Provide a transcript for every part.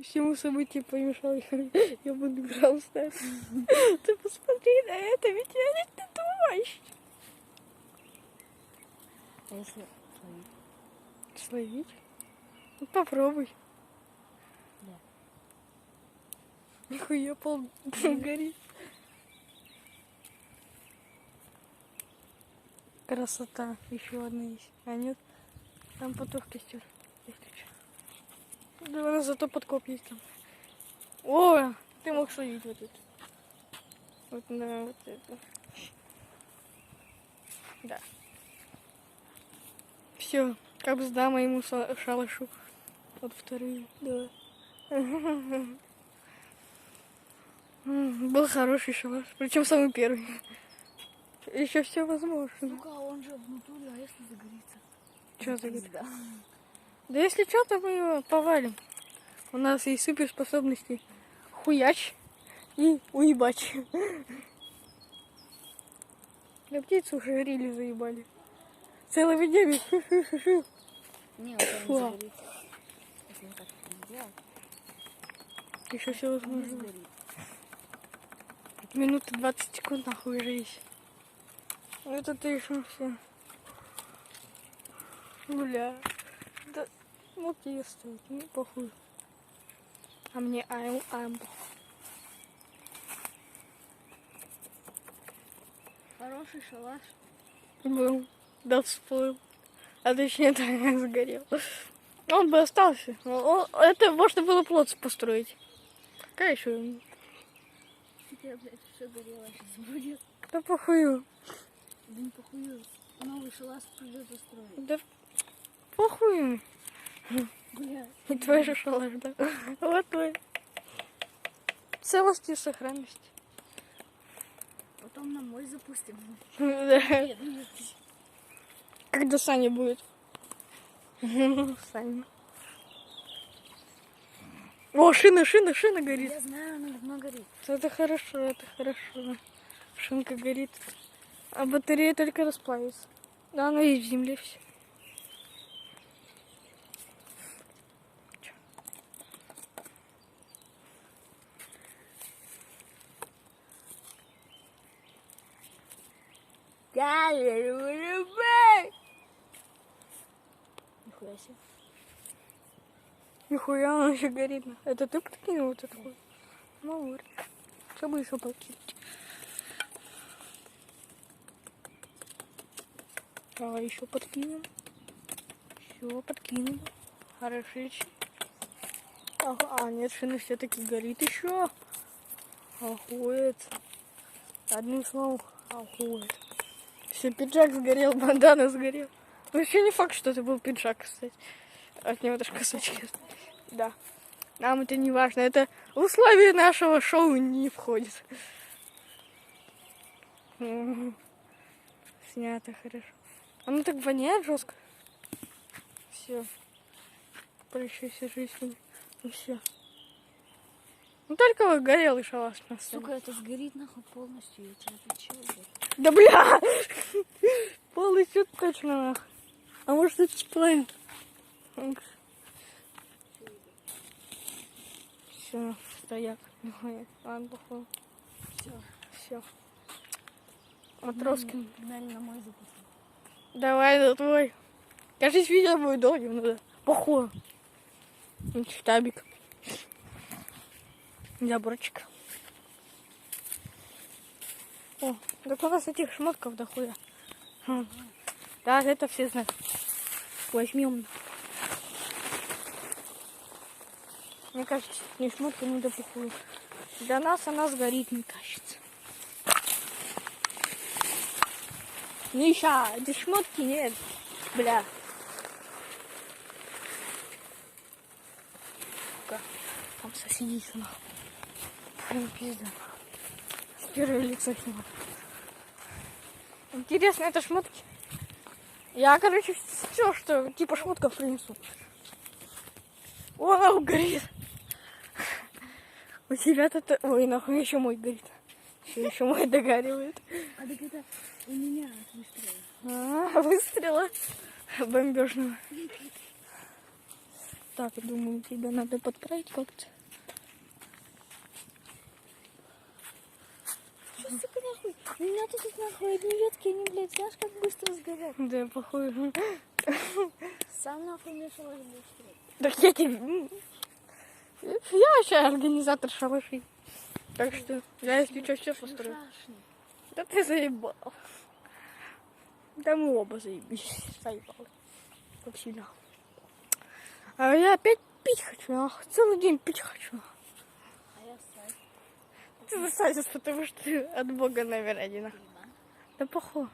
Всему событию помешал, я буду Brawl Stars. Ты посмотри на это, ведь я не думаешь. А если словить? Словить? Ну, попробуй. Да. Нихуя пол горит. Красота. Еще одна есть. А нет? Там поток костер. Если что. Да, у нас зато подкоп есть там. О, ты мог словить вот это. Вот на вот это. Да. Все, как сдам моему шалашу. Вот вторые, да. Был хороший шалаш, причем самый первый. Еще все возможно. Ну-ка, он же внутри, а если загорится? Что загорится? Да. Да если что, то мы его повалим. У нас есть суперспособности хуяч и уебач. Да птицу уже горели, заебали. Целый видео. Не, он там не загорится. Если он так не делает, Еще все он не возможно. сгорит. Минуты 20 секунд нахуй уже есть. Это ты еще все. Бля. Да мог ее стоить, ну похуй. А мне ам. Хороший шалаш. Был. Да всплыл. А точнее, да, сгорел. Он бы остался. Это можно было плот построить. Какая еще? Теперь, блядь, все горело сейчас будет. Да похую. Да не похую. Новый шалаш придется строить. Да похуй. Бля. И твой же шалаш, да? Вот твой. Целости и сохранности. Потом на мой запустим. Да. Нет. Когда Саня будет. Саня. О, шина горит. Я знаю, она давно горит. Это хорошо. Шинка горит. А батарея только расплавится. Да, она есть в земле все. Нихуя себе. Нихуя, он еще горит. Это ты подкинул вот это? Ну вот. Что бы еще подкинуть? Давай еще подкинем. Все, подкинем. Хорошече. Ага, нет, шина все-таки горит еще. Охуеть. Одним словом, охуеть. Все, пиджак сгорел, бандана сгорел. Вообще не факт, что это был пиджак, кстати. От него даже кусочки. Да. Нам это не важно. Это в условия нашего шоу не входит. Снято хорошо. Оно так воняет жестко. Все. Прощайся, жизнь. Ну все. Ну только горелый шалаш на сцене. Сука, это сгорит нахуй полностью, я тебе отвечаю, блядь. Да бля! Полностью точно нахуй. А может это сплавим? Все, стояк. Нихуя. Ладно, плохо. Все. Матроскин. Погнали на мой запустим. Давай, да твой. Кажись, видео будет долгим, ну да. Похуй. Штабик. Заборчик. О, так у нас этих шмотков дохуя. Да, это все знают. Возьмем. Мне кажется, не шмотка, не до похуй. Для нас она сгорит, мне кажется. Миша, эти шмотки нет. Бля. Сука. Там соседи нахуй. Прям пизда. С первого лица снимал. Интересно, это шмотки? Я, короче, все, что типа шмотков принесу. О, нахуй горит. У тебя-то... Ой, нахуй еще мой горит. Еще мой догоривает. А так это у меня от выстрела. Выстрела бомбежного. Так, я думаю, тебя надо подправить как-то. Что, сука, нахуй? У меня тут нахуй одни ветки, они, блядь, знаешь, как быстро сгорят. Да, похоже. Сам нахуй мешалась быстрее. Так я тебе... Я вообще организатор шалашей. Так что я, если что, все построю. Шашни. Да ты заебал. Да мы оба заебись. Заебал. Как всегда. А я опять пить хочу. Целый день пить хочу. А я ссать. Ты засадишь, потому что ты от Бога номер один. Да похуй.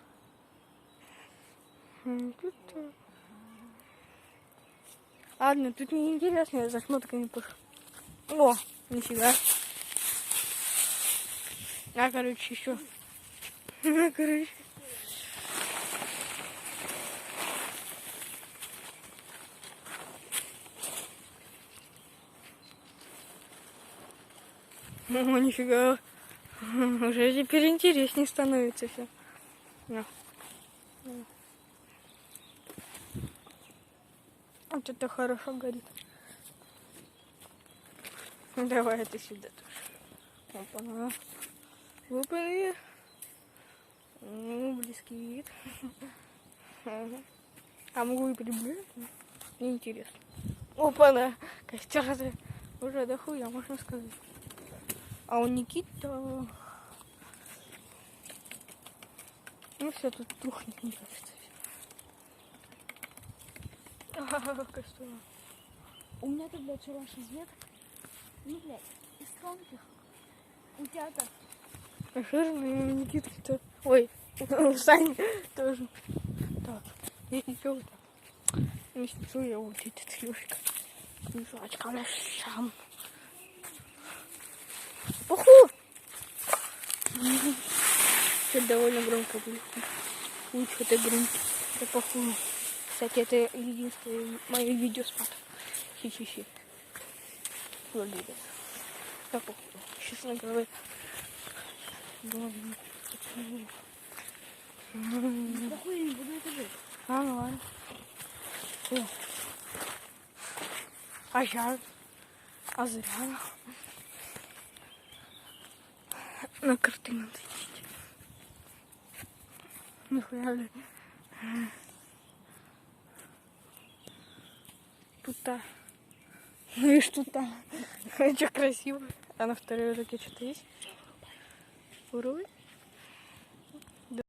Ладно, тут неинтересно, я за шмотками пошел. О, нифига. А, короче, еще. Короче. О, нифига. Уже теперь интереснее становится все. Вот это хорошо горит. Давай это сюда тоже. Опа-на. Опа-на. Ну, близкий вид. А могу и приблизить? Неинтересно. Опа-на. Костер это уже дохуя, можно сказать. А у Никита... Ну все, тут тухнет, мне кажется. Костер. У меня тут, блядь, шалаш из веток. Ну, блядь, из тонких. У тебя-то. Жирный Никита-то. Ой, Сань тоже. Так, если что, вот так. Если что, я вот этот Лёшка. Жвачка на шам. Поху! Это довольно громко будет. Лучше это громко. Это похуй. Кстати, это единственное мое видео с матом. Хи-хи-хи. Выглядит. Да похуй. Честно говоря. Похуй, я не буду это жить. А, ну ладно. О. А я? А зря. На карты надо идти. Нихуя ли. Тут-то. Видишь, тут-то. Что красиво. А на второй руке что-то есть? Уровень?